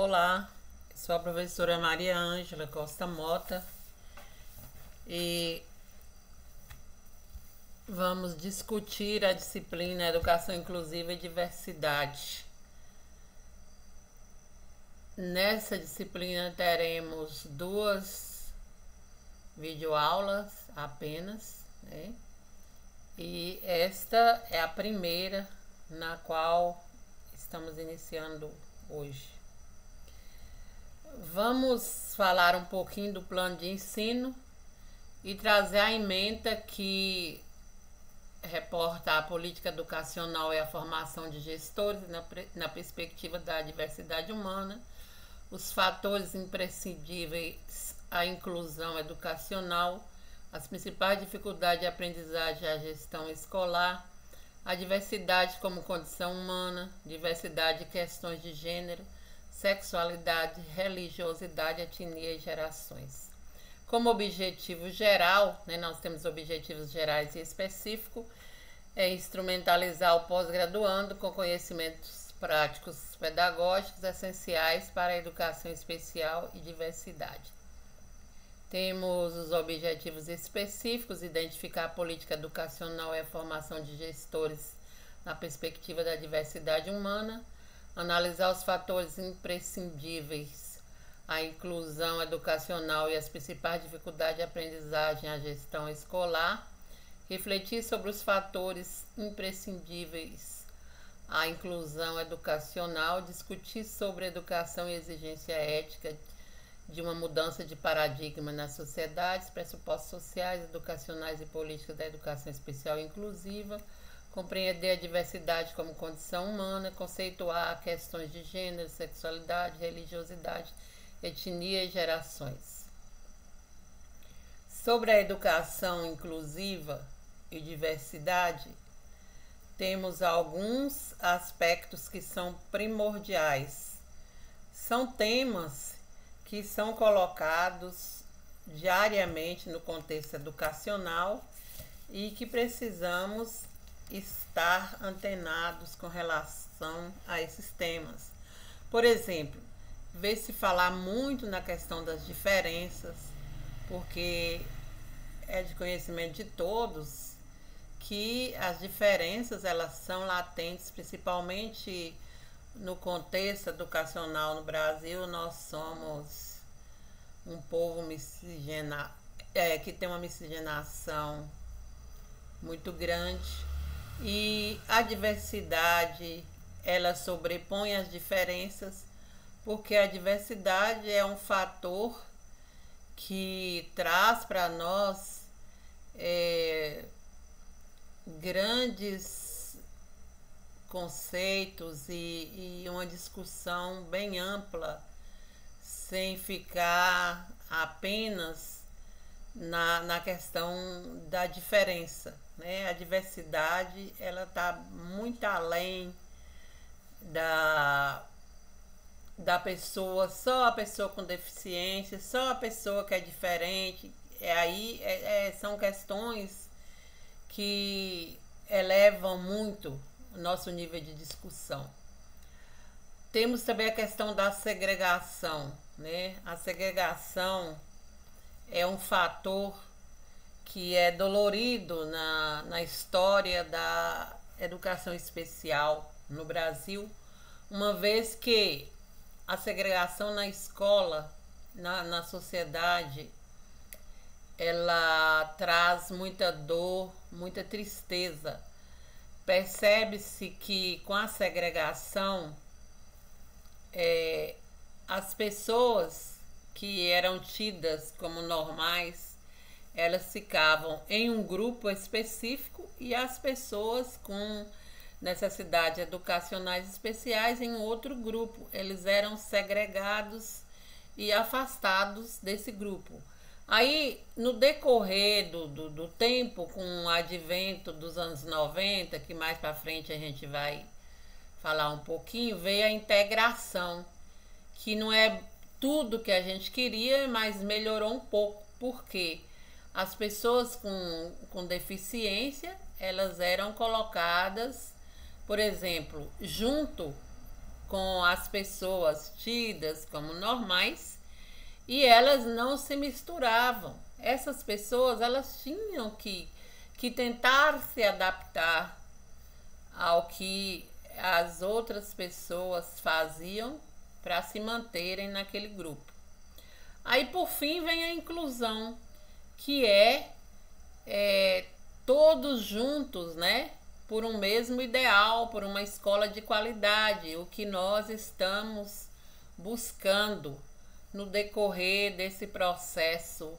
Olá, sou a professora Maria Ângela Costa Mota e vamos discutir a disciplina Educação Inclusiva e Diversidade. Nessa disciplina teremos duas videoaulas apenas, né? E esta é a primeira na qual estamos iniciando hoje. Vamos falar um pouquinho do plano de ensino e trazer a ementa que reporta a política educacional e a formação de gestores na perspectiva da diversidade humana, os fatores imprescindíveis à inclusão educacional, as principais dificuldades de aprendizagem e a gestão escolar, a diversidade como condição humana, diversidade de questões de gênero, sexualidade, religiosidade, etnia e gerações. Como objetivo geral, nós temos objetivos gerais e específicos, é instrumentalizar o pós-graduando com conhecimentos práticos pedagógicos essenciais para a educação especial e diversidade. Temos os objetivos específicos, identificar a política educacional e a formação de gestores na perspectiva da diversidade humana, analisar os fatores imprescindíveis à inclusão educacional e as principais dificuldades de aprendizagem à gestão escolar, refletir sobre os fatores imprescindíveis à inclusão educacional, discutir sobre educação e exigência ética de uma mudança de paradigma nas sociedades, pressupostos sociais, educacionais e políticas da educação especial e inclusiva, compreender a diversidade como condição humana, conceituar questões de gênero, sexualidade, religiosidade, etnia e gerações. Sobre a educação inclusiva e diversidade, temos alguns aspectos que são primordiais. São temas que são colocados diariamente no contexto educacional e que precisamos estar antenados com relação a esses temas. Por exemplo, vê-se falar muito na questão das diferenças, porque é de conhecimento de todos que as diferenças elas são latentes, principalmente no contexto educacional no Brasil. Nós somos um povo miscigenado, que tem uma miscigenação muito grande, e a diversidade ela sobrepõe as diferenças, porque a diversidade é um fator que traz para nós grandes conceitos e uma discussão bem ampla, sem ficar apenas na questão da diferença, né? A diversidade ela está muito além da pessoa, só a pessoa com deficiência, só a pessoa que é diferente. São questões que elevam muito o nosso nível de discussão. Temos também a questão da segregação, né? A segregação é um fator que é dolorido na história da educação especial no Brasil, uma vez que a segregação na escola, na sociedade, ela traz muita dor, muita tristeza. Percebe-se que com a segregação, as pessoas que eram tidas como normais, elas ficavam em um grupo específico, e as pessoas com necessidades educacionais especiais em outro grupo. Eles eram segregados e afastados desse grupo. Aí, no decorrer do tempo, com o advento dos anos 90, que mais para frente a gente vai falar um pouquinho, veio a integração, que não é tudo que a gente queria, mas melhorou um pouco, porque as pessoas com deficiência, elas eram colocadas, por exemplo, junto com as pessoas tidas como normais e elas não se misturavam. Essas pessoas, elas tinham que tentar se adaptar ao que as outras pessoas faziam para se manterem naquele grupo. Aí, por fim, vem a inclusão, que é todos juntos, né? Por um mesmo ideal, por uma escola de qualidade, o que nós estamos buscando no decorrer desse processo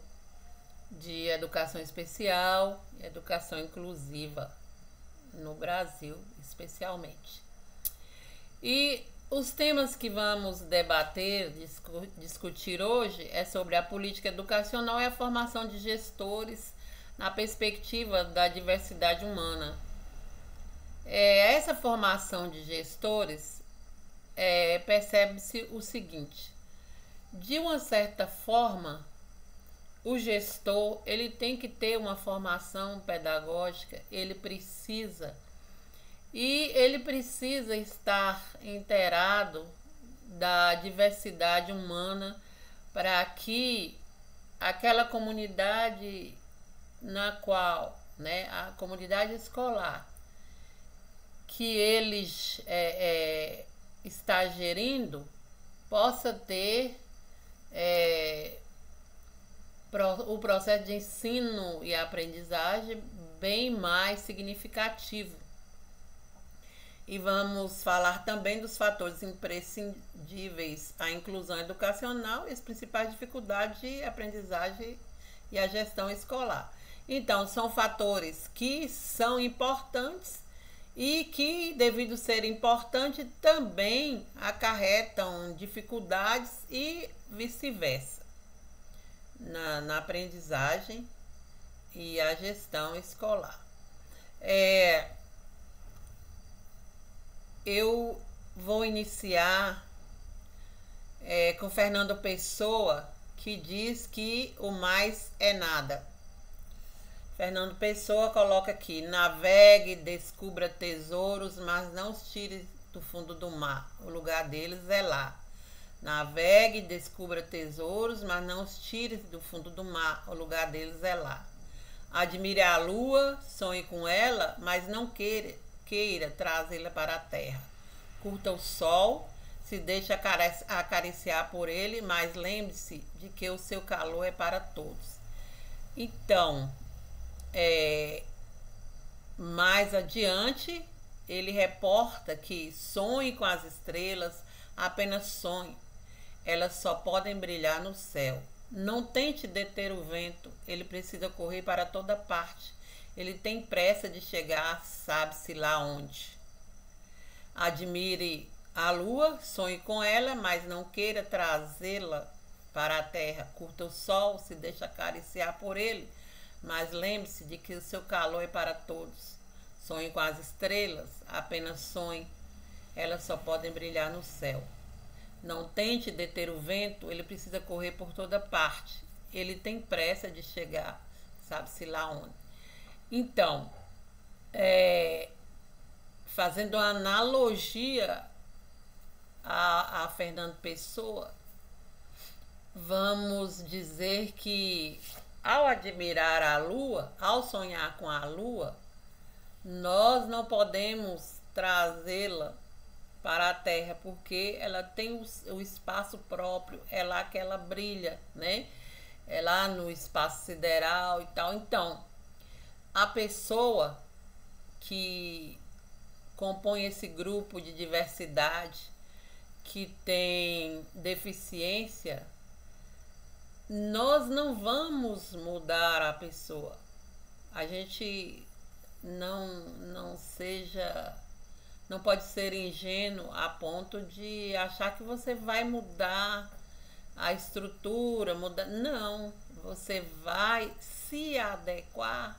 de educação especial, educação inclusiva no Brasil, especialmente. E os temas que vamos debater, discutir hoje é sobre a política educacional e a formação de gestores na perspectiva da diversidade humana. Essa formação de gestores, percebe-se o seguinte: de uma certa forma, o gestor ele tem que ter uma formação pedagógica, ele precisa estar inteirado da diversidade humana para que aquela comunidade na qual, né, a comunidade escolar que eles está gerindo possa ter o processo de ensino e aprendizagem bem mais significativo. E vamos falar também dos fatores imprescindíveis à inclusão educacional e as principais dificuldades de aprendizagem e a gestão escolar. Então, são fatores que são importantes e que, devido ser importante, também acarretam dificuldades e vice-versa na aprendizagem e a gestão escolar. Eu vou iniciar com Fernando Pessoa, que diz que o mais é nada. Fernando Pessoa coloca aqui: navegue, descubra tesouros, mas não os tire do fundo do mar. O lugar deles é lá. Navegue, descubra tesouros, mas não os tire do fundo do mar. O lugar deles é lá. Admire a lua, sonhe com ela, mas não queira trazê-la para a terra. Curta o sol, se deixe acariciar por ele, mas lembre-se de que o seu calor é para todos. Então, mais adiante, ele reporta que sonhe com as estrelas, apenas sonhe. Elas só podem brilhar no céu. Não tente deter o vento, ele precisa correr para toda parte. Ele tem pressa de chegar, sabe-se lá onde. Admire a lua, sonhe com ela, mas não queira trazê-la para a terra. Curta o sol, se deixa acariciar por ele, mas lembre-se de que o seu calor é para todos. Sonhe com as estrelas, apenas sonhe. Elas só podem brilhar no céu. Não tente deter o vento, ele precisa correr por toda parte. Ele tem pressa de chegar, sabe-se lá onde. Então, fazendo uma analogia a Fernando Pessoa, vamos dizer que ao admirar a lua, ao sonhar com a lua, nós não podemos trazê-la para a terra, porque ela tem o espaço próprio, é lá que ela brilha, né? É lá no espaço sideral e tal. Então, a pessoa que compõe esse grupo de diversidade, que tem deficiência, nós não vamos mudar a pessoa. A gente não pode ser ingênuo a ponto de achar que você vai mudar a estrutura, não, você vai se adequar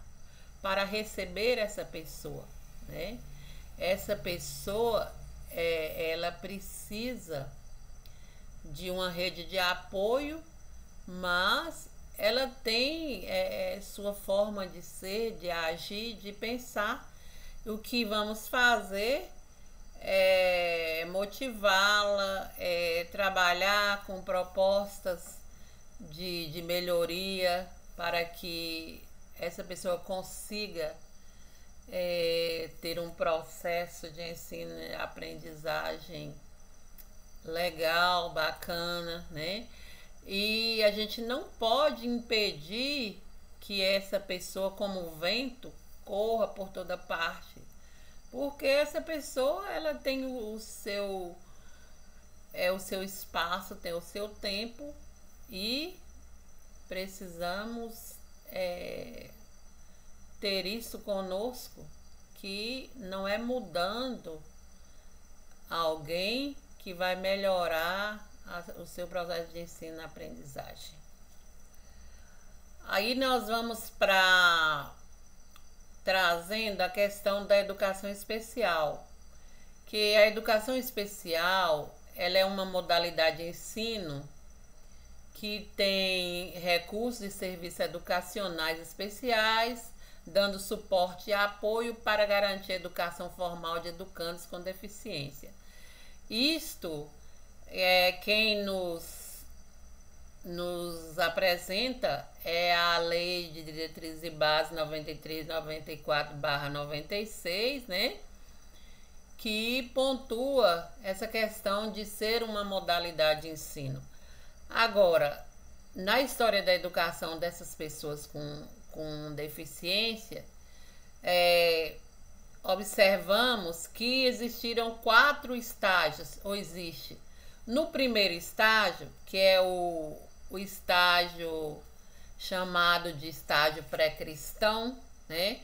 para receber essa pessoa, né? Essa pessoa, ela precisa de uma rede de apoio, mas ela tem sua forma de ser, de agir, de pensar. O que vamos fazer motivá-la, trabalhar com propostas de melhoria para que essa pessoa consiga ter um processo de ensino e aprendizagem legal, bacana, né? E a gente não pode impedir que essa pessoa, como o vento, corra por toda parte, porque essa pessoa ela tem o seu espaço, tem o seu tempo e precisamos ter isso conosco, que não é mudando alguém que vai melhorar o seu processo de ensino e aprendizagem. Aí nós vamos para trazendo a questão da educação especial, que a educação especial ela é uma modalidade de ensino que tem recursos e serviços educacionais especiais, dando suporte e apoio para garantir a educação formal de educandos com deficiência. Isto quem nos apresenta é a Lei de Diretrizes e Bases 93/94/96, né? Que pontua essa questão de ser uma modalidade de ensino. Agora, na história da educação dessas pessoas com deficiência, observamos que existiram 4 estágios, ou existe. No primeiro estágio, que é o estágio chamado de estágio pré-cristão, né?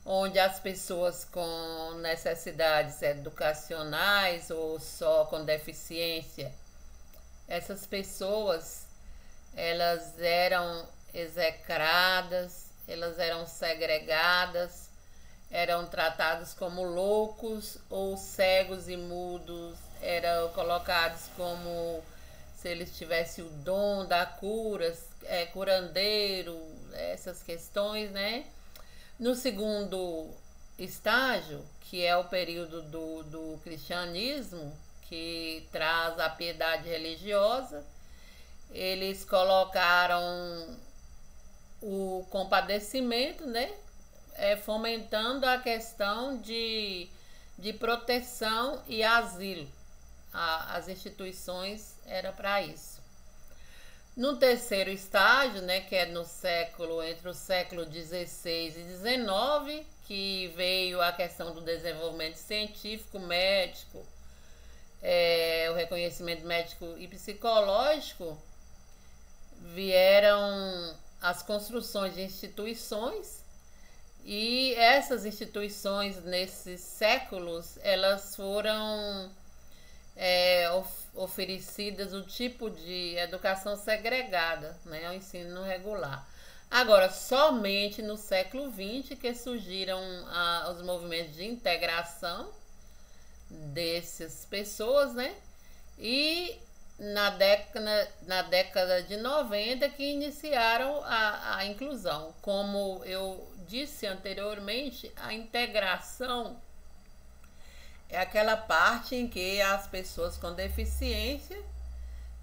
Onde as pessoas com necessidades educacionais ou só com deficiência, essas pessoas, elas eram execradas, elas eram segregadas, eram tratados como loucos ou cegos e mudos, eram colocados como se eles tivessem o dom da cura, curandeiro, essas questões, né? No segundo estágio, que é o período do cristianismo, que traz a piedade religiosa, eles colocaram o compadecimento, né? Fomentando a questão de proteção e asilo. As instituições era para isso. No terceiro estágio, né, que é entre o século XVI e XIX, que veio a questão do desenvolvimento científico, médico, o reconhecimento médico e psicológico, vieram as construções de instituições, e essas instituições nesses séculos elas foram oferecidas o tipo de educação segregada, né, o ensino regular. Agora, somente no século XX que surgiram os movimentos de integração dessas pessoas, né? E na década de 90 que iniciaram a inclusão. Como eu disse anteriormente, a integração é aquela parte em que as pessoas com deficiência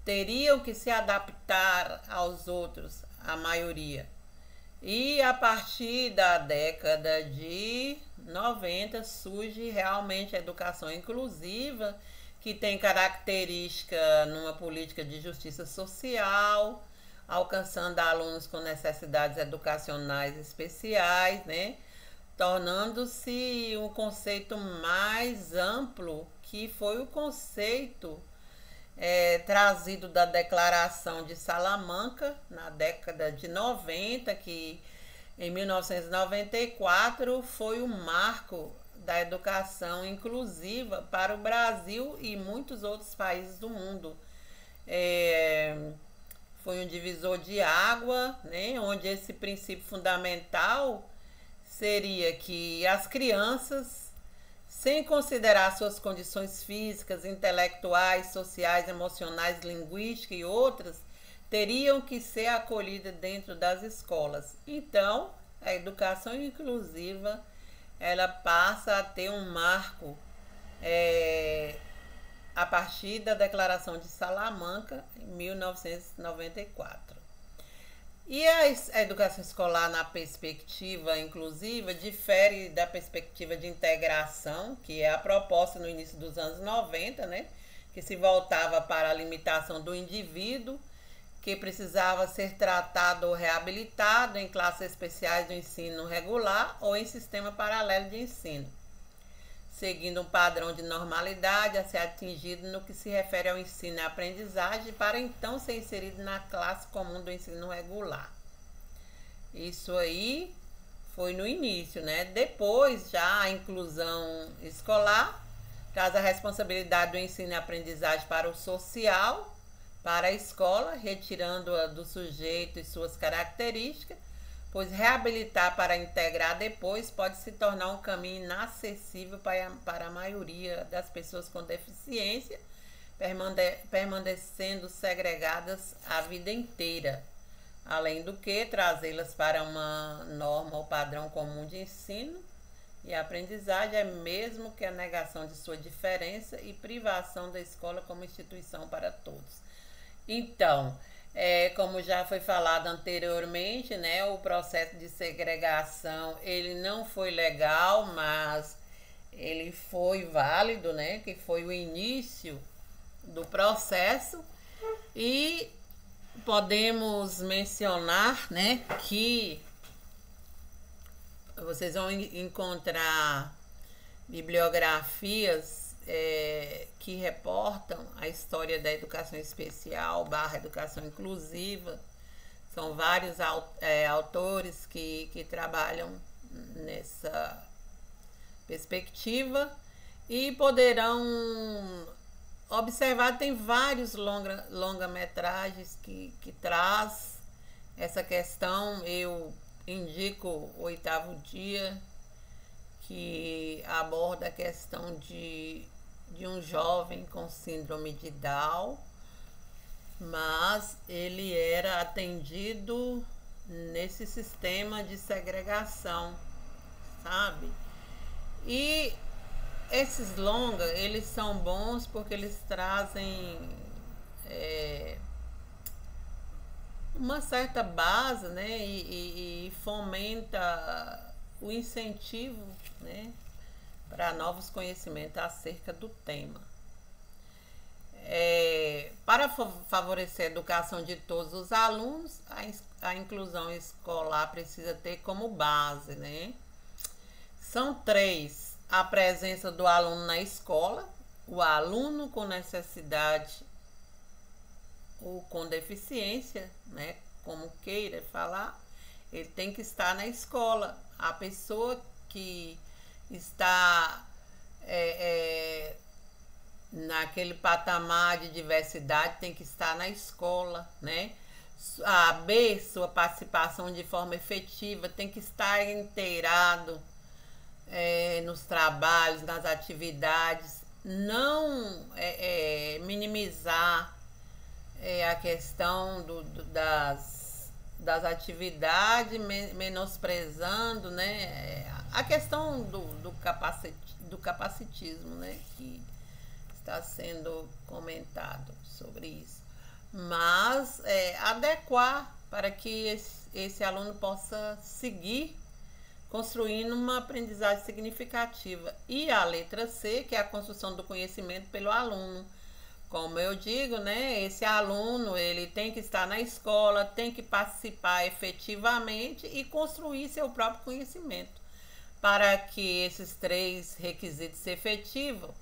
teriam que se adaptar aos outros, a maioria. E a partir da década de 90 surge realmente a educação inclusiva, que tem característica numa política de justiça social, alcançando alunos com necessidades educacionais especiais, né? Tornando-se um conceito mais amplo, que foi o conceito trazido da Declaração de Salamanca, na década de 90, que em 1994 foi o marco da educação inclusiva para o Brasil e muitos outros países do mundo. Foi um divisor de água, né, onde esse princípio fundamental seria que as crianças, sem considerar suas condições físicas, intelectuais, sociais, emocionais, linguísticas e outras, teriam que ser acolhidas dentro das escolas. Então, a educação inclusiva ela passa a ter um marco a partir da Declaração de Salamanca, em 1994. E a educação escolar na perspectiva inclusiva difere da perspectiva de integração, que é a proposta no início dos anos 90, né, que se voltava para a limitação do indivíduo, que precisava ser tratado ou reabilitado em classes especiais do ensino regular ou em sistema paralelo de ensino, seguindo um padrão de normalidade a ser atingido no que se refere ao ensino e aprendizagem, para então ser inserido na classe comum do ensino regular. Isso aí foi no início, né? Depois, já a inclusão escolar traz a responsabilidade do ensino e aprendizagem para o social, para a escola, retirando-a do sujeito e suas características, pois reabilitar para integrar depois pode se tornar um caminho inacessível para a maioria das pessoas com deficiência, permanecendo segregadas a vida inteira. Além do que, trazê-las para uma norma ou padrão comum de ensino e aprendizagem é mesmo que a negação de sua diferença e privação da escola como instituição para todos. Então, como já foi falado anteriormente, né, o processo de segregação, ele não foi legal, mas ele foi válido, né, que foi o início do processo. E podemos mencionar, né, que vocês vão encontrar bibliografias que reportam a história da educação especial / educação inclusiva. São vários autores que trabalham nessa perspectiva e poderão observar, tem vários longa-metragens que traz essa questão. Eu indico o Oitavo Dia, que aborda a questão de um jovem com síndrome de Down, mas ele era atendido nesse sistema de segregação, sabe? E esses longas, eles são bons porque eles trazem uma certa base, né, e fomenta o incentivo, né, para novos conhecimentos acerca do tema. Para favorecer a educação de todos os alunos, a inclusão escolar precisa ter como base, né? São 3: a presença do aluno na escola, o aluno com necessidade ou com deficiência, né, como queira falar, ele tem que estar na escola. A pessoa que está naquele patamar de diversidade tem que estar na escola, né? A B, sua participação de forma efetiva, tem que estar inteirado nos trabalhos, nas atividades, não minimizar a questão das atividades, menosprezando, né, a questão do capacitismo, né, que está sendo comentado sobre isso, mas adequar para que esse aluno possa seguir construindo uma aprendizagem significativa. E a letra C, que é a construção do conhecimento pelo aluno. Como eu digo, né, esse aluno, ele tem que estar na escola, tem que participar efetivamente e construir seu próprio conhecimento. Para que esses 3 requisitos se efetivam,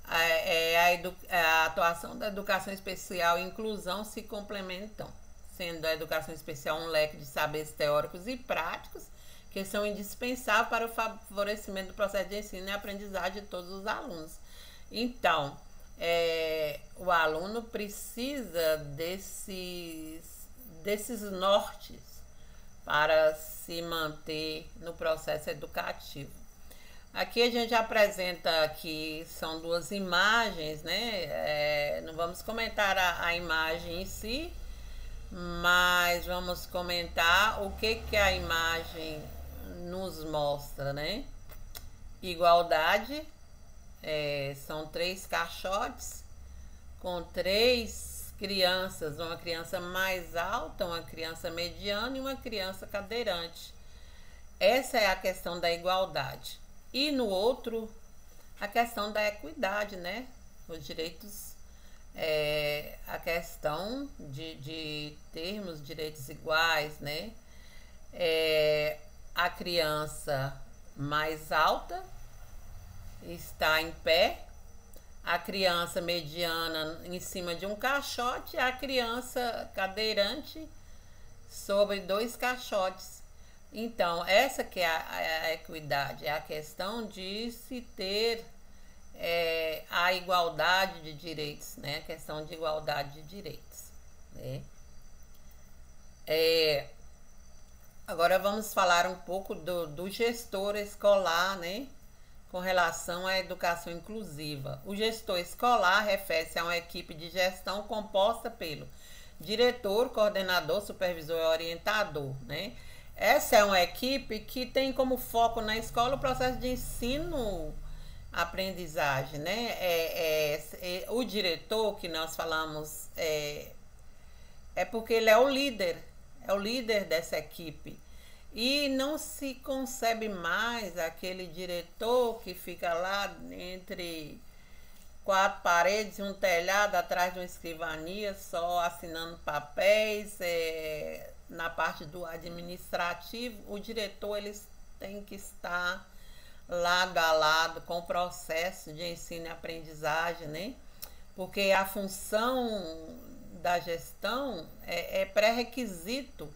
a atuação da educação especial e inclusão se complementam, sendo a educação especial um leque de saberes teóricos e práticos que são indispensáveis para o favorecimento do processo de ensino e aprendizagem de todos os alunos. Então, o aluno precisa desses nortes para se manter no processo educativo. Aqui a gente apresenta que são 2 imagens, né? Não vamos comentar a imagem em si, mas vamos comentar o que a imagem nos mostra, né? Igualdade, São 3 caixotes com 3 crianças, uma criança mais alta, uma criança mediana e uma criança cadeirante. Essa é a questão da igualdade. E no outro, a questão da equidade, né? Os direitos, a questão de termos direitos iguais, né? A criança mais alta está em pé, a criança mediana em cima de um caixote, a criança cadeirante sobre 2 caixotes. Então, essa que é a equidade, é a questão de se ter a igualdade de direitos, né? A questão de igualdade de direitos, né? Agora vamos falar um pouco do gestor escolar, né? Com relação à educação inclusiva. O gestor escolar refere-se a uma equipe de gestão composta pelo diretor, coordenador, supervisor e orientador, né? Essa é uma equipe que tem como foco na escola o processo de ensino-aprendizagem, né? O diretor que nós falamos porque ele é o líder dessa equipe. E não se concebe mais aquele diretor que fica lá entre 4 paredes e um telhado atrás de uma escrivania, só assinando papéis. Na parte do administrativo, o diretor eles tem que estar lado a lado com o processo de ensino e aprendizagem, né? Porque a função da gestão é pré-requisito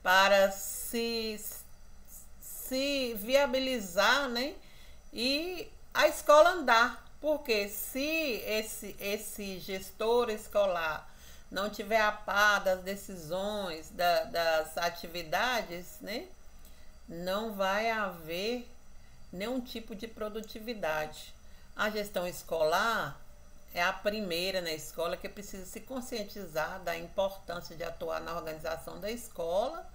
para se viabilizar, né? E a escola andar. Porque se esse gestor escolar não tiver a par das decisões, das atividades, né? Não vai haver nenhum tipo de produtividade. A gestão escolar é a primeira na escola que precisa se conscientizar da importância de atuar na organização da escola,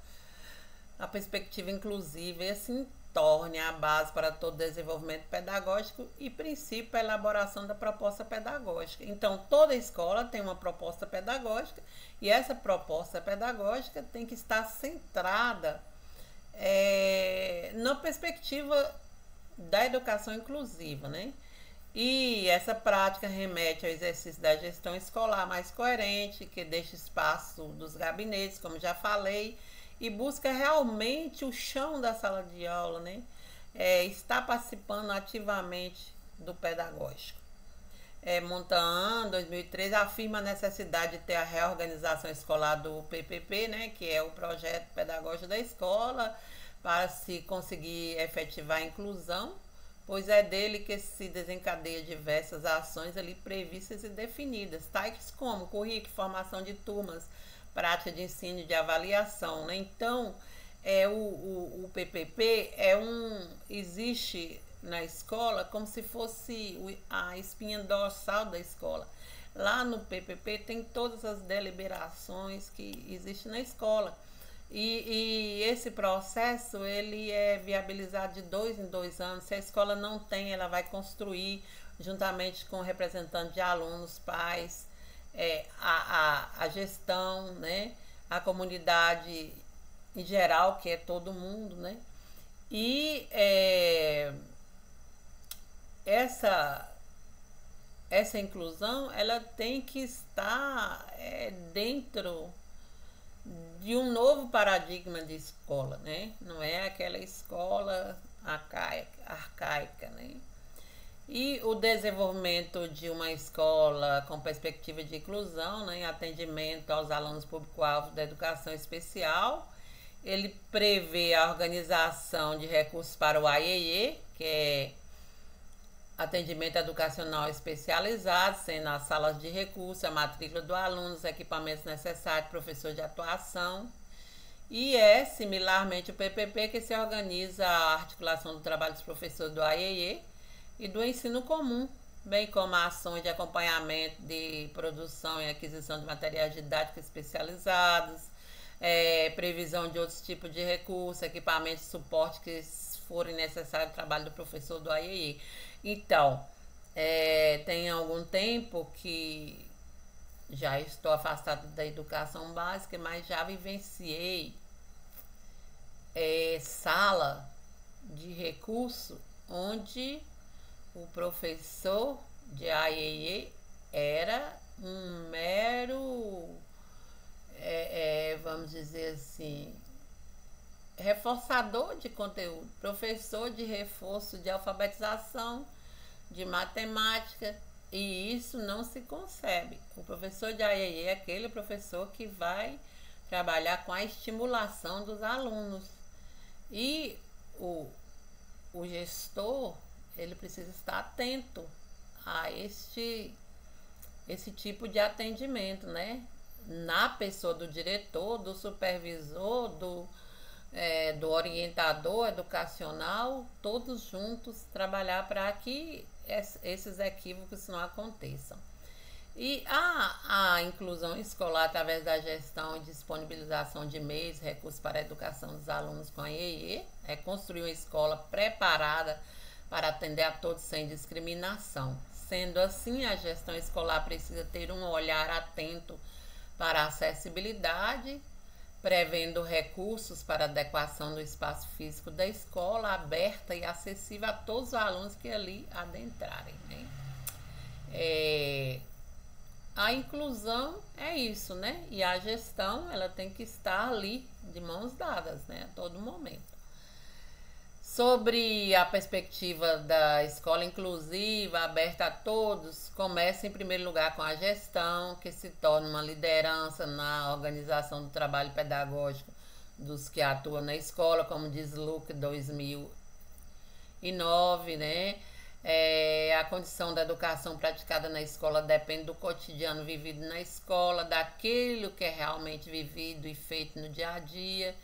a perspectiva inclusiva e assim torne a base para todo desenvolvimento pedagógico e princípio a elaboração da proposta pedagógica. Então, toda escola tem uma proposta pedagógica e essa proposta pedagógica tem que estar centrada na perspectiva da educação inclusiva, né? E essa prática remete ao exercício da gestão escolar mais coerente, que deixa espaço dos gabinetes, como já falei, e busca realmente o chão da sala de aula, né? Está participando ativamente do pedagógico. Montan, 2013, afirma a necessidade de ter a reorganização escolar do PPP, né? Que é o projeto pedagógico da escola, para se conseguir efetivar a inclusão, pois é dele que se desencadeia diversas ações ali previstas e definidas, tais como currículo, formação de turmas, prática de ensino e de avaliação, né? Então, o PPP existe na escola como se fosse a espinha dorsal da escola. Lá no PPP tem todas as deliberações que existem na escola. E esse processo ele é viabilizado de 2 em 2 anos. Se a escola não tem, ela vai construir juntamente com representantes de alunos, pais, a gestão, né? A comunidade em geral, que é todo mundo, né? E essa inclusão ela tem que estar dentro de um novo paradigma de escola, né? Não é aquela escola arcaica, né? E o desenvolvimento de uma escola com perspectiva de inclusão, né, em atendimento aos alunos público-alvo da educação especial, ele prevê a organização de recursos para o AEE, que é atendimento educacional especializado, sendo as salas de recursos, a matrícula do aluno, os equipamentos necessários, professor de atuação. E similarmente, o PPP que se organiza a articulação do trabalho dos professores do AEE e do ensino comum, bem como ações de acompanhamento de produção e aquisição de materiais didáticos especializados, previsão de outros tipos de recursos, equipamentos de suporte que forem necessários ao trabalho do professor do AEE. Então, Tem algum tempo que já estou afastada da educação básica, mas já vivenciei sala de recurso onde o professor de AEE era um mero, vamos dizer assim, reforçador de conteúdo, professor de reforço de alfabetização, de matemática, e isso não se concebe. O professor de AEE é aquele professor que vai trabalhar com a estimulação dos alunos. E o gestor, ele precisa estar atento a esse tipo de atendimento, né? Na pessoa do diretor, do supervisor, do orientador educacional, todos juntos trabalhar para que esses equívocos não aconteçam. E a inclusão escolar através da gestão e disponibilização de meios, recursos para a educação dos alunos com a EE, é construir uma escola preparada para atender a todos sem discriminação. Sendo assim, a gestão escolar precisa ter um olhar atento para a acessibilidade, prevendo recursos para adequação do espaço físico da escola, aberta e acessível a todos os alunos que ali adentrarem, né? A inclusão é isso, né? E a gestão, ela tem que estar ali de mãos dadas, né? A todo momento. Sobre a perspectiva da escola inclusiva, aberta a todos, começa em primeiro lugar com a gestão, que se torna uma liderança na organização do trabalho pedagógico dos que atuam na escola, como diz Luke 2009, né? A condição da educação praticada na escola depende do cotidiano vivido na escola, daquilo que é realmente vivido e feito no dia a dia,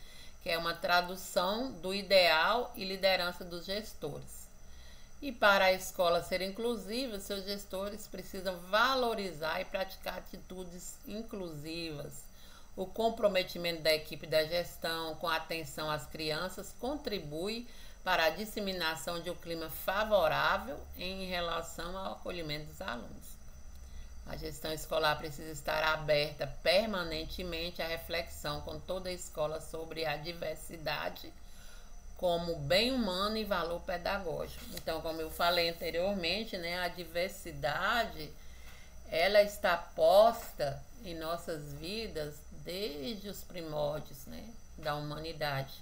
que é uma tradução do ideal e liderança dos gestores. E para a escola ser inclusiva, seus gestores precisam valorizar e praticar atitudes inclusivas. O comprometimento da equipe da gestão com atenção às crianças contribui para a disseminação de um clima favorável em relação ao acolhimento dos alunos. A gestão escolar precisa estar aberta permanentemente à reflexão com toda a escola sobre a diversidade como bem humano e valor pedagógico. Então, como eu falei anteriormente, né, a diversidade, ela está posta em nossas vidas desde os primórdios, né, da humanidade.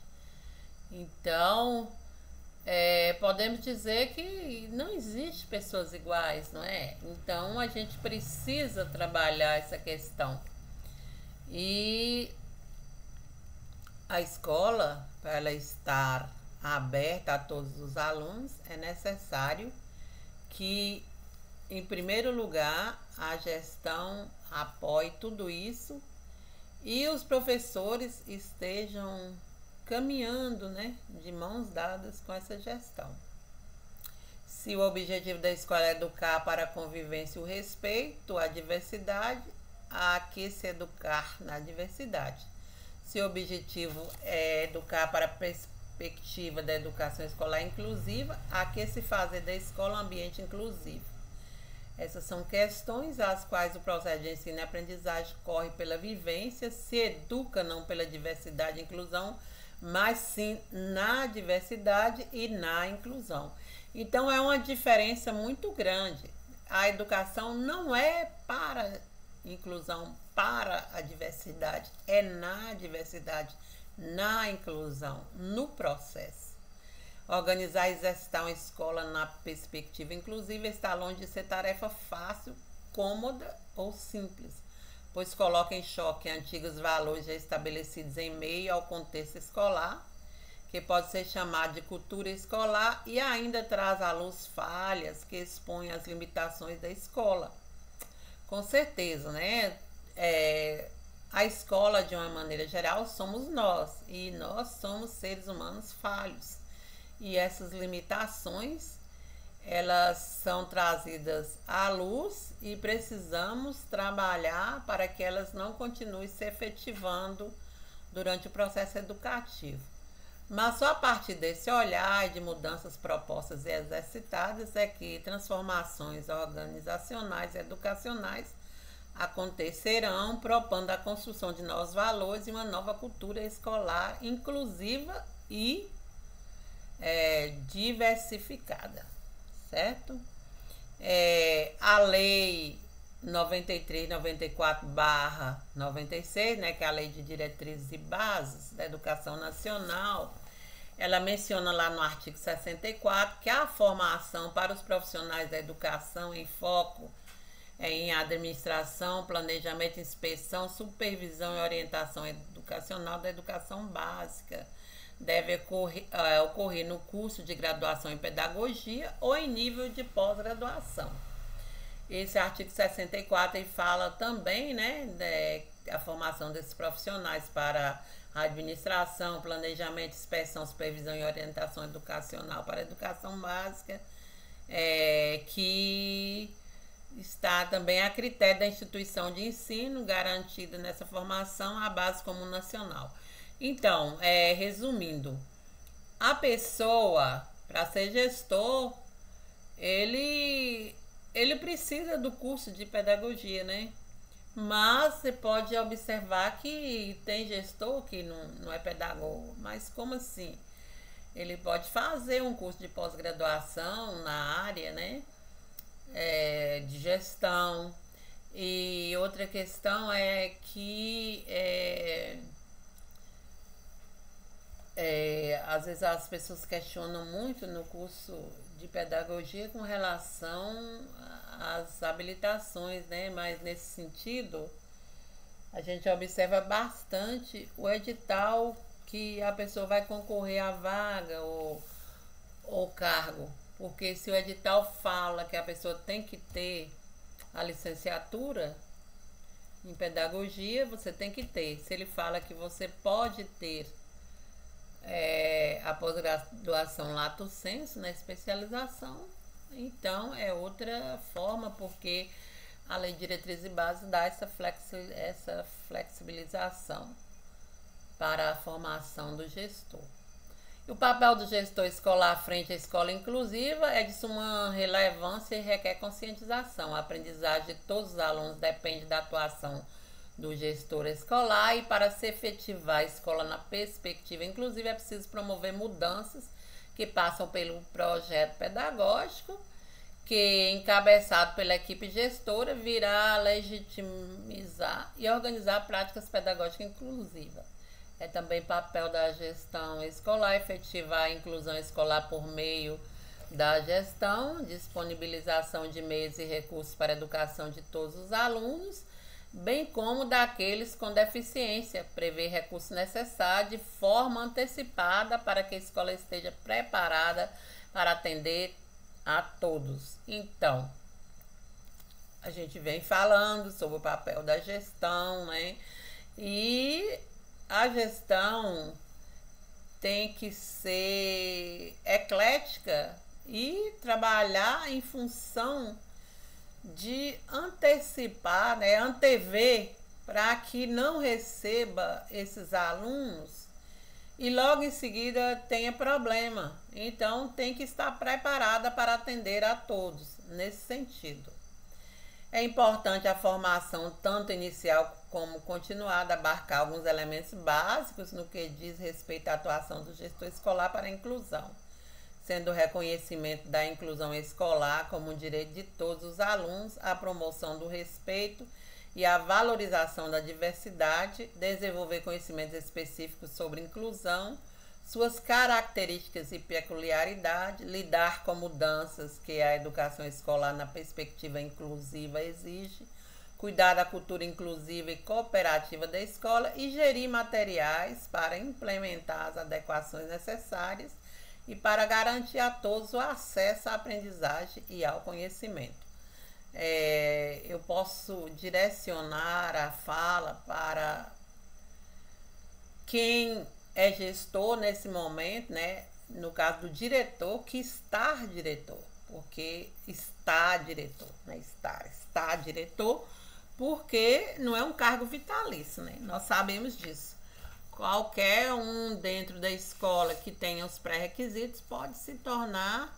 Então, podemos dizer que não existe pessoas iguais, não é? Então a gente precisa trabalhar essa questão. E a escola, para ela estar aberta a todos os alunos, é necessário que, em primeiro lugar, a gestão apoie tudo isso e os professores estejam caminhando, né, de mãos dadas com essa gestão. Se o objetivo da escola é educar para a convivência e o respeito à diversidade, há que se educar na diversidade. Se o objetivo é educar para a perspectiva da educação escolar inclusiva, há que se fazer da escola um ambiente inclusivo. Essas são questões às quais o processo de ensino e aprendizagem corre pela vivência, se educa não pela diversidade e inclusão, mas sim na diversidade e na inclusão. Então é uma diferença muito grande. A educação não é para inclusão, para a diversidade, é na diversidade, na inclusão, no processo. Organizar e exercitar uma escola na perspectiva inclusiva está longe de ser tarefa fácil, cômoda ou simples, pois coloca em choque antigos valores já estabelecidos em meio ao contexto escolar, que pode ser chamado de cultura escolar, e ainda traz à luz falhas que expõem as limitações da escola. Com certeza, né? A escola, de uma maneira geral, somos nós, e nós somos seres humanos falhos. E essas limitações, elas são trazidas à luz e precisamos trabalhar para que elas não continuem se efetivando durante o processo educativo. Mas só a partir desse olhar e de mudanças propostas e exercitadas é que transformações organizacionais e educacionais acontecerão, propondo a construção de novos valores e uma nova cultura escolar inclusiva e diversificada, certo? A lei 93/94/96, né, que é a Lei de Diretrizes e Bases da Educação Nacional, ela menciona lá no artigo 64 que a formação para os profissionais da educação em foco em administração, planejamento, inspeção, supervisão e orientação educacional da educação básica deve ocorrer no curso de graduação em pedagogia ou em nível de pós-graduação. Esse artigo 64 ele fala também, né, a formação desses profissionais para a administração, planejamento, inspeção, supervisão e orientação educacional para a educação básica, que está também a critério da instituição de ensino, garantida nessa formação a base comum nacional. Então, resumindo, a pessoa, para ser gestor, ele precisa do curso de pedagogia, né? Mas você pode observar que tem gestor que não é pedagogo. Mas como assim? Ele pode fazer um curso de pós-graduação na área, né? De gestão. E outra questão é que às vezes as pessoas questionam muito no curso de pedagogia com relação às habilitações, né? Mas nesse sentido a gente observa bastante o edital que a pessoa vai concorrer à vaga ou cargo, porque se o edital fala que a pessoa tem que ter a licenciatura em pedagogia, você tem que ter. Se ele fala que você pode ter a pós-graduação lato sensu, na especialização, então é outra forma, porque a Lei de Diretrizes e Bases dá essa flexibilização para a formação do gestor. E o papel do gestor escolar frente à escola inclusiva é de suma relevância e requer conscientização. A aprendizagem de todos os alunos depende da atuação do gestor escolar, e para se efetivar a escola na perspectiva inclusiva é preciso promover mudanças que passam pelo projeto pedagógico, que, encabeçado pela equipe gestora, virá legitimizar e organizar práticas pedagógicas inclusivas. É também papel da gestão escolar efetivar a inclusão escolar por meio da gestão, disponibilização de meios e recursos para a educação de todos os alunos, bem como daqueles com deficiência, prever recursos necessários de forma antecipada para que a escola esteja preparada para atender a todos. Então, a gente vem falando sobre o papel da gestão, né? E a gestão tem que ser eclética e trabalhar em função de antecipar, né, antever, para que não receba esses alunos e logo em seguida tenha problema. Então tem que estar preparada para atender a todos nesse sentido. É importante a formação tanto inicial como continuada, abarcar alguns elementos básicos no que diz respeito à atuação do gestor escolar para a inclusão, sendo o reconhecimento da inclusão escolar como um direito de todos os alunos, a promoção do respeito e a valorização da diversidade, desenvolver conhecimentos específicos sobre inclusão, suas características e peculiaridades, lidar com mudanças que a educação escolar na perspectiva inclusiva exige, cuidar da cultura inclusiva e cooperativa da escola e gerir materiais para implementar as adequações necessárias e para garantir a todos o acesso à aprendizagem e ao conhecimento. Eu posso direcionar a fala para quem é gestor nesse momento, né? No caso do diretor, que está diretor, porque está diretor, né? Está diretor, porque não é um cargo vitalício, né? Nós sabemos disso. qualquer um dentro da escola que tenha os pré-requisitos pode se tornar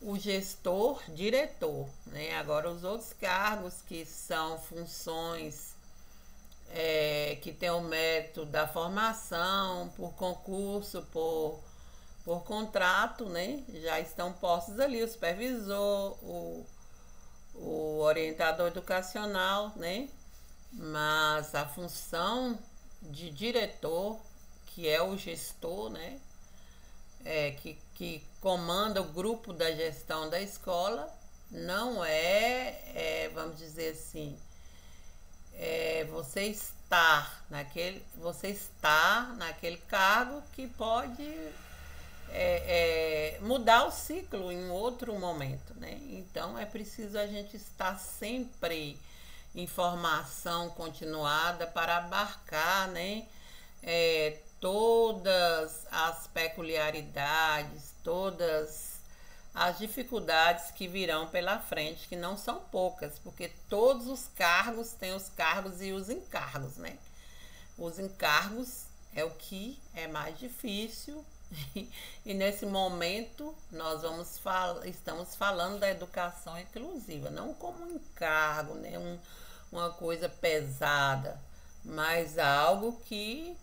o gestor, diretor, né? Agora, os outros cargos que são funções que tem o mérito da formação, por concurso, por contrato, né? Já estão postos ali o supervisor, o orientador educacional, né? Mas a função de diretor, que é o gestor, né? Que comanda o grupo da gestão da escola, não vamos dizer assim, você está naquele cargo que pode mudar o ciclo em outro momento, né? Então é preciso a gente estar sempre em formação continuada para abarcar, né? Todas as peculiaridades, todas as dificuldades que virão pela frente, que não são poucas, porque todos os cargos têm os cargos e os encargos, né? Os encargos é o que é mais difícil e nesse momento nós estamos falando da educação inclusiva, não como um encargo, né? Uma coisa pesada, mas algo que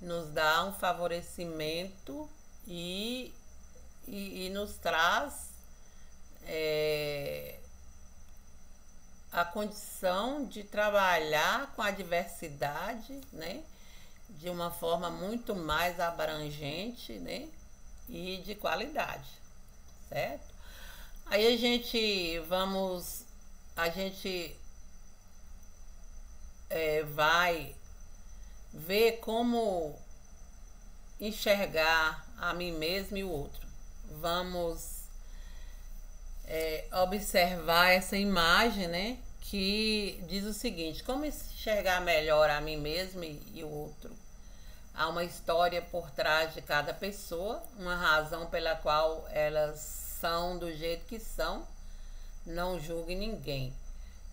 nos dá um favorecimento e nos traz a condição de trabalhar com a diversidade, né? De uma forma muito mais abrangente, né? E de qualidade, certo? Aí a gente vai ver como enxergar a mim mesmo e o outro. Vamos observar essa imagem, né? Que diz o seguinte: como enxergar melhor a mim mesmo e o outro? Há uma história por trás de cada pessoa, uma razão pela qual elas são do jeito que são. Não julgue ninguém.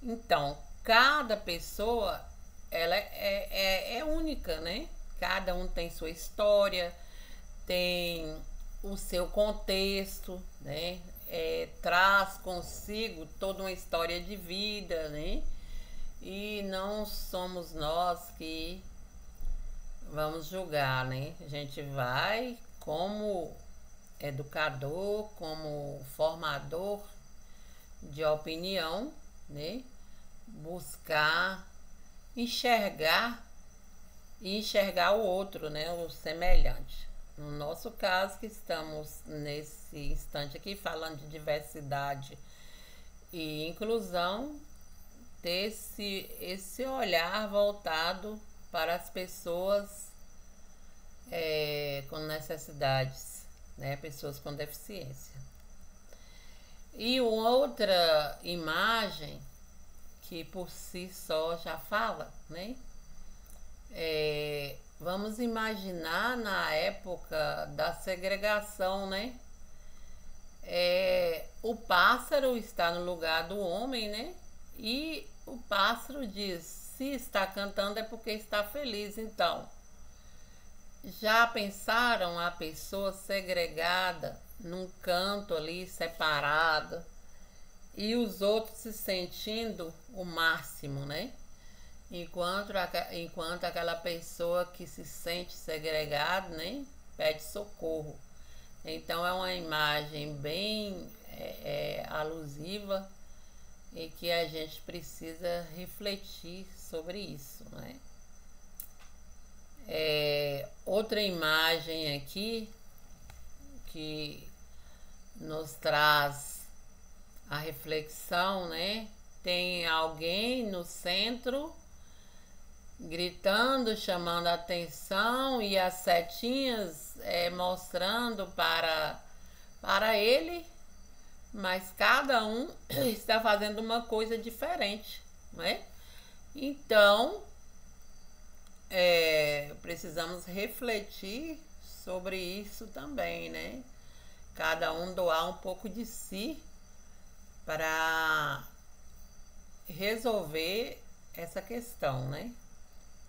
Então, cada pessoa ela é única, né? Cada um tem sua história, tem o seu contexto, né? Traz consigo toda uma história de vida, né? E não somos nós que vamos julgar, né? A gente vai como educador, como formador de opinião, né? Buscar enxergar o outro, né? O semelhante. No nosso caso, que estamos nesse instante aqui falando de diversidade e inclusão, ter esse olhar voltado para as pessoas com necessidades, né? Pessoas com deficiência. E outra imagem que por si só já fala, né? Vamos imaginar na época da segregação, né? O pássaro está no lugar do homem, né? E o pássaro diz: se está cantando é porque está feliz. Então, já pensaram a pessoa segregada num canto ali, separada, e os outros se sentindo o máximo, né? Enquanto aquela pessoa que se sente segregada, né, pede socorro. Então é uma imagem bem alusiva e que a gente precisa refletir sobre isso, né? Outra imagem aqui que nos traz a reflexão, né? Tem alguém no centro gritando, chamando a atenção, e as setinhas mostrando para ele, mas cada um está fazendo uma coisa diferente, né? Então, precisamos refletir sobre isso também, né? Cada um doar um pouco de si para resolver essa questão, né?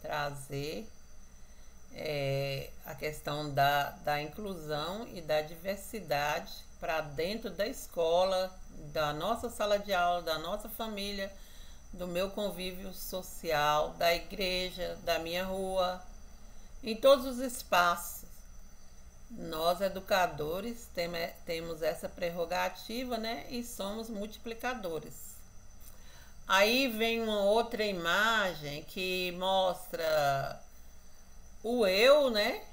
Trazer a questão da inclusão e da diversidade para dentro da escola, da nossa sala de aula, da nossa família, do meu convívio social, da igreja, da minha rua, em todos os espaços. Nós, educadores, temos essa prerrogativa, né? E somos multiplicadores. Aí vem uma outra imagem que mostra o eu, né?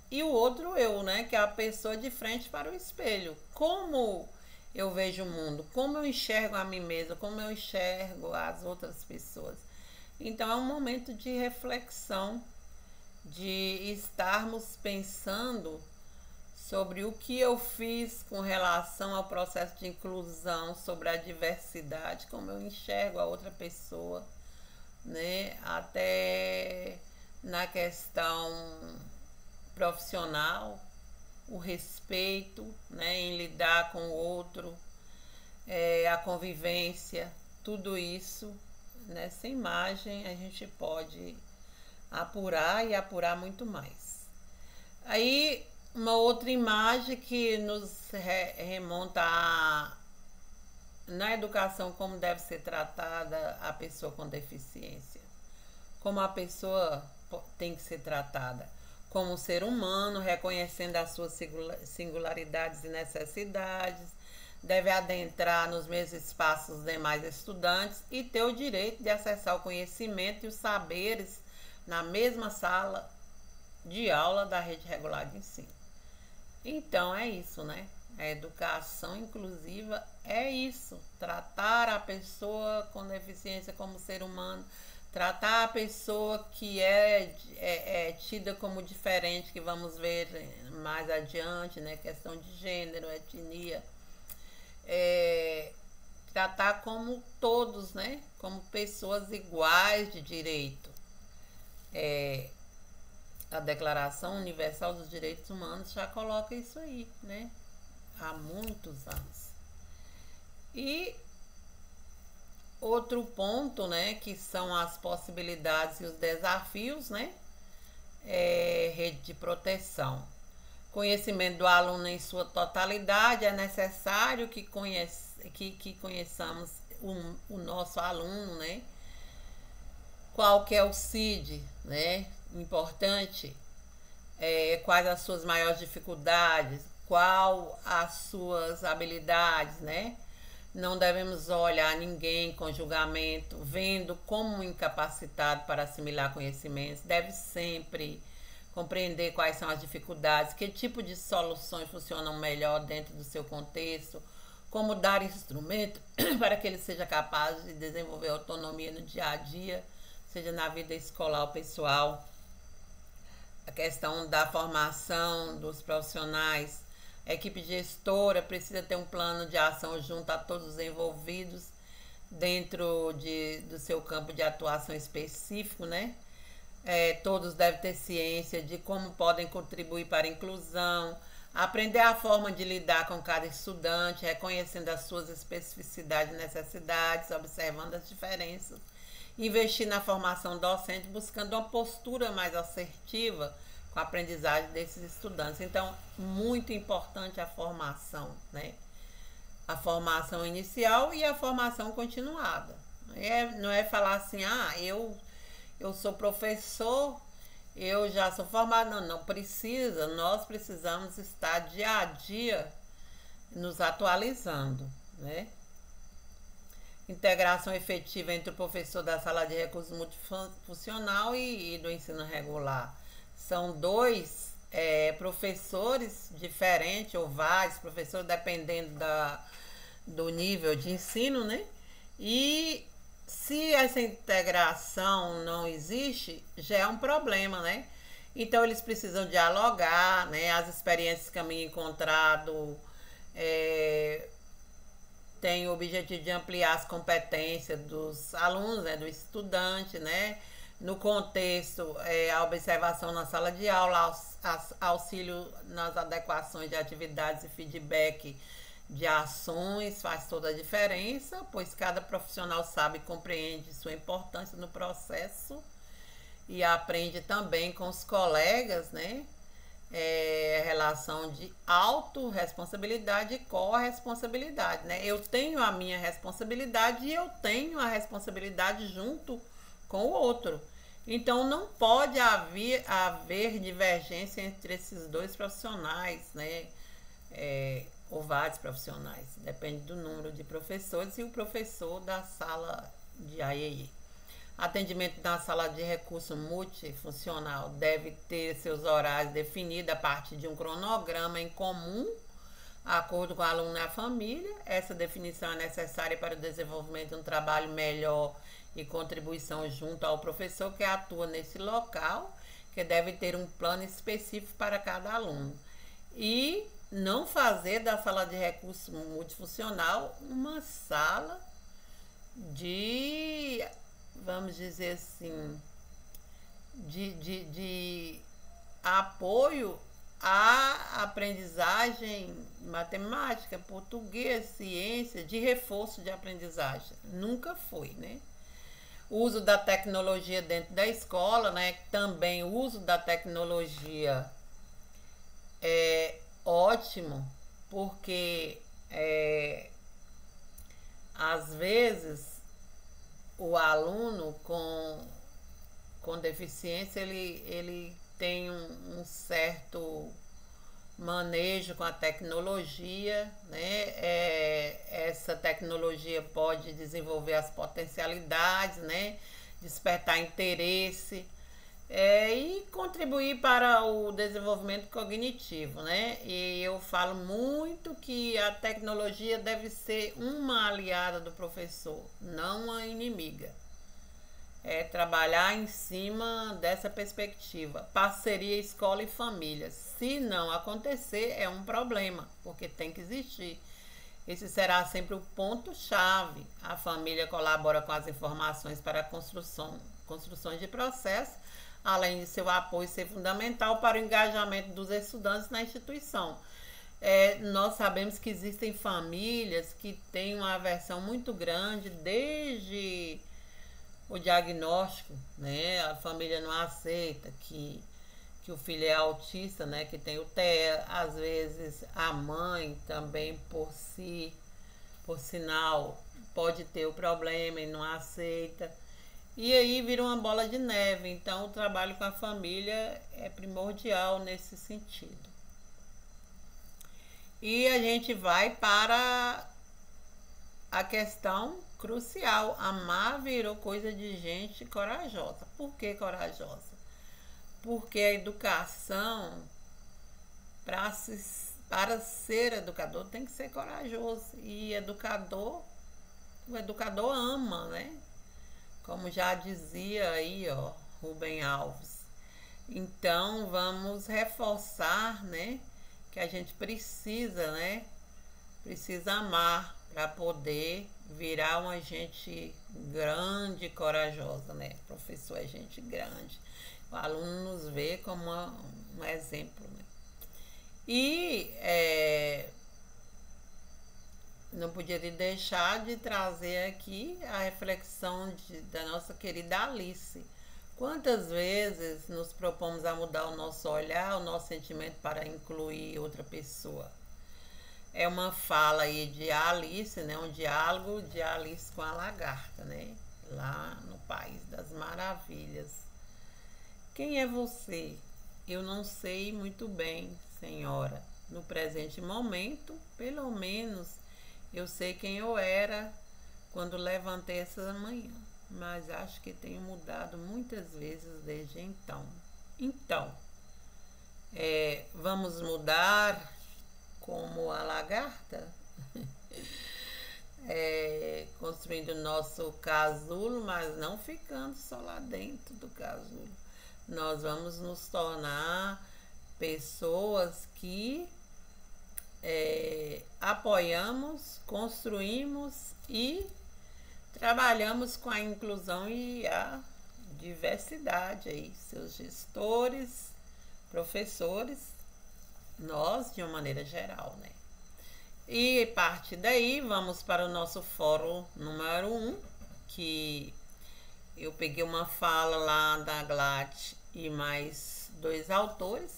E o outro eu, né? Que é a pessoa de frente para o espelho. Como eu vejo o mundo, como eu enxergo a mim mesma, como eu enxergo as outras pessoas. Então é um momento de reflexão, de estarmos pensando sobre o que eu fiz com relação ao processo de inclusão, sobre a diversidade, como eu enxergo a outra pessoa, né? Até na questão profissional, o respeito, né? Em lidar com o outro, a convivência, tudo isso, nessa imagem a gente pode apurar e apurar muito mais. Aí uma outra imagem que nos remonta na educação como deve ser tratada a pessoa com deficiência, como a pessoa tem que ser tratada como um ser humano, reconhecendo as suas singularidades e necessidades, deve adentrar nos mesmos espaços dos demais estudantes e ter o direito de acessar o conhecimento e os saberes na mesma sala de aula da rede regular de ensino. Então é isso, né? A educação inclusiva é isso, tratar a pessoa com deficiência como ser humano, tratar a pessoa que é tida como diferente, que vamos ver mais adiante, né? Questão de gênero, etnia, tratar como todos, né? Como pessoas iguais de direito. A Declaração Universal dos Direitos Humanos já coloca isso aí, né? Há muitos anos. E outro ponto, né, que são as possibilidades e os desafios, né? Rede de proteção. Conhecimento do aluno em sua totalidade, é necessário que conheçamos o nosso aluno, né? Qual que é o CID, né? Importante, quais as suas maiores dificuldades, qual as suas habilidades, né? Não devemos olhar ninguém com julgamento, vendo como incapacitado para assimilar conhecimentos. Deve sempre compreender quais são as dificuldades, que tipo de soluções funcionam melhor dentro do seu contexto, como dar instrumento para que ele seja capaz de desenvolver autonomia no dia a dia, seja na vida escolar ou pessoal. A questão da formação dos profissionais, a equipe gestora precisa ter um plano de ação junto a todos os envolvidos dentro do seu campo de atuação específico, né? Todos devem ter ciência de como podem contribuir para a inclusão, aprender a forma de lidar com cada estudante, reconhecendo as suas especificidades e necessidades, observando as diferenças, investir na formação docente, buscando uma postura mais assertiva com a aprendizagem desses estudantes. Então, muito importante a formação, né? A formação inicial e a formação continuada. Não é falar assim, eu sou professor, eu já sou formado. Não precisa. Nós precisamos estar dia a dia nos atualizando, né? Integração efetiva entre o professor da sala de recursos multifuncional e do ensino regular. São dois professores diferentes, ou vários professores, dependendo do nível de ensino, né? E se essa integração não existe, já é um problema, né? Então, eles precisam dialogar, né? As experiências Caminho Encontrado tem o objetivo de ampliar as competências dos alunos, né? Do estudante, né? No contexto, a observação na sala de aula, auxílio nas adequações de atividades e feedback de ações faz toda a diferença, pois cada profissional sabe e compreende sua importância no processo e aprende também com os colegas, né? Relação de autorresponsabilidade e corresponsabilidade, né? Eu tenho a minha responsabilidade e eu tenho a responsabilidade junto com o outro. Então não pode haver divergência entre esses dois profissionais, né? Ou vários profissionais, depende do número de professores e o professor da sala de AEI. Atendimento na sala de recurso multifuncional deve ter seus horários definidos a partir de um cronograma em comum, de acordo com o aluno e a família. Essa definição é necessária para o desenvolvimento de um trabalho melhor e contribuição junto ao professor que atua nesse local, que deve ter um plano específico para cada aluno. E não fazer da sala de recurso multifuncional uma sala de, vamos dizer assim, de apoio à aprendizagem matemática, português, ciência, de reforço de aprendizagem. Nunca foi, né? O uso da tecnologia dentro da escola, né? Também o uso da tecnologia é ótimo, porque às vezes o aluno com deficiência ele tem um certo manejo com a tecnologia, né? Essa tecnologia pode desenvolver as potencialidades, né? Despertar interesse e contribuir para o desenvolvimento cognitivo, né? E eu falo muito que a tecnologia deve ser uma aliada do professor, não uma inimiga. Trabalhar em cima dessa perspectiva. Parceria escola e família. Se não acontecer, é um problema, porque tem que existir. Esse será sempre o ponto-chave. A família colabora com as informações para a construções de processo, além de seu apoio ser fundamental para o engajamento dos estudantes na instituição. Nós sabemos que existem famílias que têm uma aversão muito grande desde o diagnóstico, né? A família não aceita que o filho é autista, né? Que tem o TEA. Às vezes a mãe também por sinal, pode ter o problema e não aceita. E aí vira uma bola de neve. Então o trabalho com a família é primordial nesse sentido. E a gente vai para a questão crucial. Amar virou coisa de gente corajosa. Por que corajosa? Porque a educação, para ser educador, tem que ser corajoso. E o educador ama, né? Como já dizia aí, ó, Rubem Alves. Então, vamos reforçar, né? Que a gente precisa, né? Precisa amar para poder virar uma gente grande e corajosa, né? O professor é gente grande. O aluno nos vê como um exemplo, né? E não podia deixar de trazer aqui a reflexão da nossa querida Alice. Quantas vezes nos propomos a mudar o nosso olhar, o nosso sentimento para incluir outra pessoa? É uma fala aí de Alice, né? Um diálogo de Alice com a lagarta, né? Lá no País das Maravilhas. Quem é você? Eu não sei muito bem, senhora. No presente momento, pelo menos, eu sei quem eu era quando levantei essa manhã, mas acho que tenho mudado muitas vezes desde então. Então, vamos mudar como a lagarta? Construindo nosso casulo, mas não ficando só lá dentro do casulo. Nós vamos nos tornar pessoas que apoiamos, construímos e trabalhamos com a inclusão e a diversidade aí, seus gestores, professores, nós de uma maneira geral, né? E a partir daí vamos para o nosso fórum número 1, que eu peguei uma fala lá da Glatt e mais 2 autores,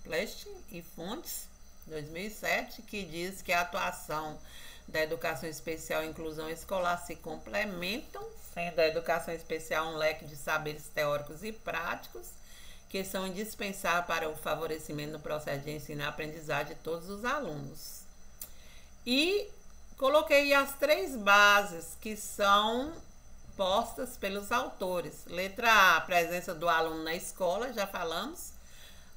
Plest e Fontes, 2007, que diz que a atuação da educação especial e inclusão escolar se complementam, sendo a educação especial um leque de saberes teóricos e práticos que são indispensáveis para o favorecimento do processo de ensino e aprendizagem de todos os alunos. E coloquei as 3 bases que são postas pelos autores. Letra A, presença do aluno na escola, já falamos.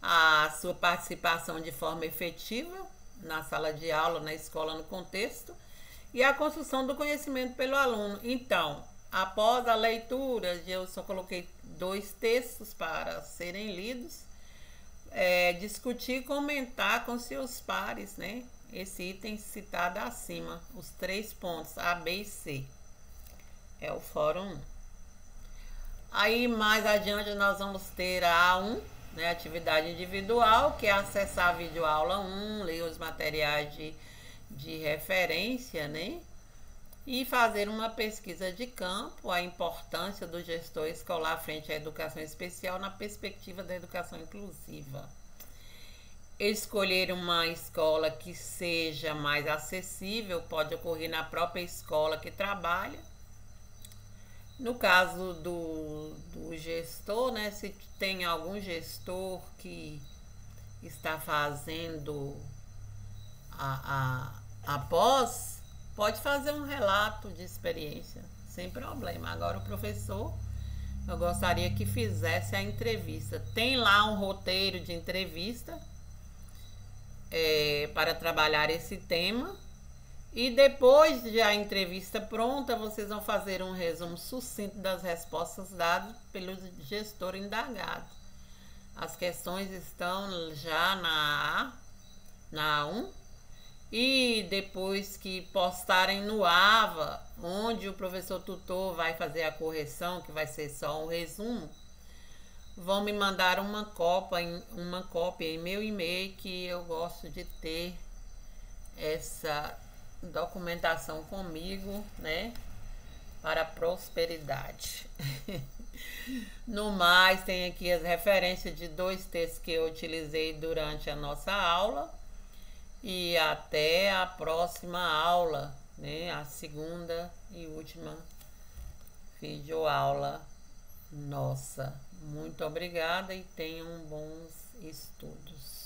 A sua participação de forma efetiva na sala de aula, na escola, no contexto. E a construção do conhecimento pelo aluno. Então, após a leitura, eu só coloquei 2 textos para serem lidos. Discutir e comentar com seus pares, né? Esse item citado acima, os 3 pontos, A, B e C. É o fórum 1. Aí, mais adiante, nós vamos ter a A1, né? Atividade individual, que é acessar a videoaula 1, ler os materiais de referência, né? E fazer uma pesquisa de campo, a importância do gestor escolar frente à educação especial na perspectiva da educação inclusiva. Escolher uma escola que seja mais acessível, pode ocorrer na própria escola que trabalha. No caso do gestor, né, se tem algum gestor que está fazendo a pós, pode fazer um relato de experiência, sem problema. Agora o professor, eu gostaria que fizesse a entrevista. Tem lá um roteiro de entrevista para trabalhar esse tema. E depois de a entrevista pronta, vocês vão fazer um resumo sucinto das respostas dadas pelo gestor indagado. As questões estão já na A1. E depois que postarem no AVA, onde o professor tutor vai fazer a correção, que vai ser só um resumo, vão me mandar uma cópia em meu e-mail, que eu gosto de ter essa documentação comigo, né, para a prosperidade. No mais, tem aqui as referências de 2 textos que eu utilizei durante a nossa aula. E até a próxima aula, né, a segunda e última videoaula nossa. Muito obrigada e tenham bons estudos.